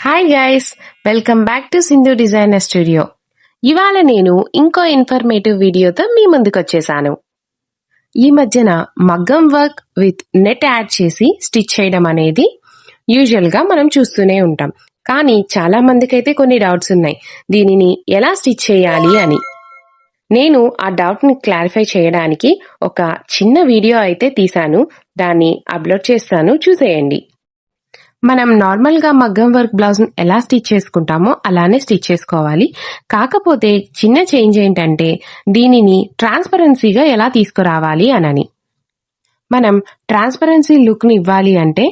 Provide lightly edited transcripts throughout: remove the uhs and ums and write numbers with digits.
Hi guys, welcome back to Sindhu designer studio. ఇవాళ నేను ఇంకో ఇన్ఫర్మేటివ్ వీడియోతో మీ ముందుకు వచ్చేసాను. ఈ మధ్యన మగ్గం వర్క్ విత్ నెట్ యాడ్ చేసి స్టిచ్ చేయడం అనేది యూజువల్గా మనం చూస్తూనే ఉంటాం. కానీ చాలా మందికైతే కొన్ని డౌట్స్ ఉన్నాయి, దీనిని ఎలా స్టిచ్ చేయాలి అని. నేను ఆ డౌట్ని క్లారిఫై చేయడానికి ఒక చిన్న వీడియో అయితే తీశాను, దాన్ని అప్లోడ్ చేస్తాను, చూసేయండి. మనం నార్మల్గా మగ్గం వర్క్ బ్లౌజ్ ఎలా స్టిచ్ చేసుకుంటామో అలానే స్టిచ్ చేసుకోవాలి. కాకపోతే చిన్న చేంజ్ ఏంటంటే దీనిని ట్రాన్స్పరెన్సీగా ఎలా తీసుకురావాలి అనని. మనం ట్రాన్స్పరెన్సీ లుక్ని ఇవ్వాలి అంటే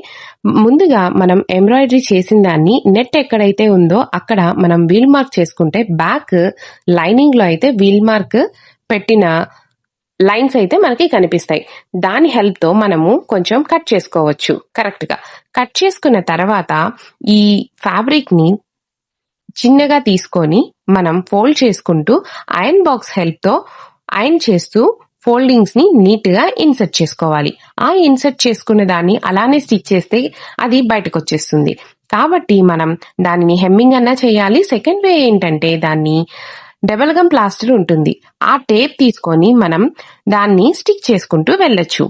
ముందుగా మనం ఎంబ్రాయిడరీ చేసిన దాన్ని నెట్ ఎక్కడైతే ఉందో అక్కడ మనం వీల్ మార్క్ చేసుకుంటే బ్యాక్ లైనింగ్లో అయితే వీల్ మార్క్ పెట్టిన లైన్స్ అయితే మనకి కనిపిస్తాయి. దాని హెల్ప్తో మనము కొంచెం కట్ చేసుకోవచ్చు. కరెక్ట్గా కట్ చేసుకున్న తర్వాత ఈ ఫ్యాబ్రిక్ని చిన్నగా తీసుకొని మనం ఫోల్డ్ చేసుకుంటూ ఐరన్ బాక్స్ హెల్ప్తో ఐరన్ చేస్తూ ఫోల్డింగ్స్ని నీట్గా ఇన్సర్ట్ చేసుకోవాలి. ఆ ఇన్సర్ట్ చేసుకున్న దాన్ని అలానే స్టిచ్ చేస్తే అది బయటకు వచ్చేస్తుంది. కాబట్టి మనం దానిని హెమ్మింగ్ అన్నా చేయాలి. సెకండ్ వే ఏంటంటే దాన్ని డబుల్ గమ్ ప్లాస్టర్ ఉంటుంది, ఆ టేప్ తీసుకొని మనం దాన్ని స్టిక్ చేసుకుంటూ వెళ్ళొచ్చు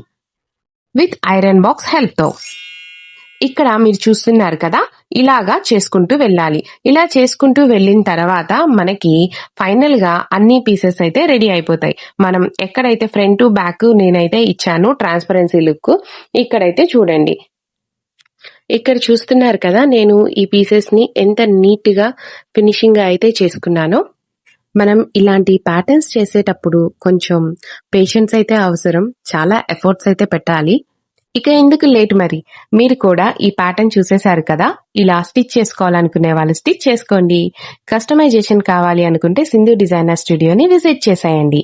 విత్ ఐరన్ బాక్స్ హెల్ప్తో. ఇక్కడ మీరు చూస్తున్నారు కదా, ఇలాగా చేసుకుంటూ వెళ్ళాలి. ఇలా చేసుకుంటూ వెళ్ళిన తర్వాత మనకి ఫైనల్ గా అన్ని పీసెస్ అయితే రెడీ అయిపోతాయి. మనం ఎక్కడైతే ఫ్రంట్ టు బ్యాక్ నేనైతే ఇచ్చాను ట్రాన్స్పరెన్సీ లుక్, ఇక్కడైతే చూడండి. ఇక్కడ చూస్తున్నారు కదా, నేను ఈ పీసెస్ ని ఎంత నీట్ గా ఫినిషింగ్ గా అయితే చేసుకున్నానో. మనం ఇలాంటి ప్యాటర్న్స్ చేసేటప్పుడు కొంచెం పేషెన్స్ అయితే అవసరం, చాలా ఎఫర్ట్స్ అయితే పెట్టాలి. ఇక ఎందుకు లేట్, మరి మీరు కూడా ఈ ప్యాటర్న్ చూసేశారు కదా, ఇలా స్టిచ్ చేసుకోవాలనుకునే వాళ్ళు స్టిచ్ చేసుకోండి. కస్టమైజేషన్ కావాలి అనుకుంటే సింధు డిజైనర్ స్టూడియోని విజిట్ చేసేయండి.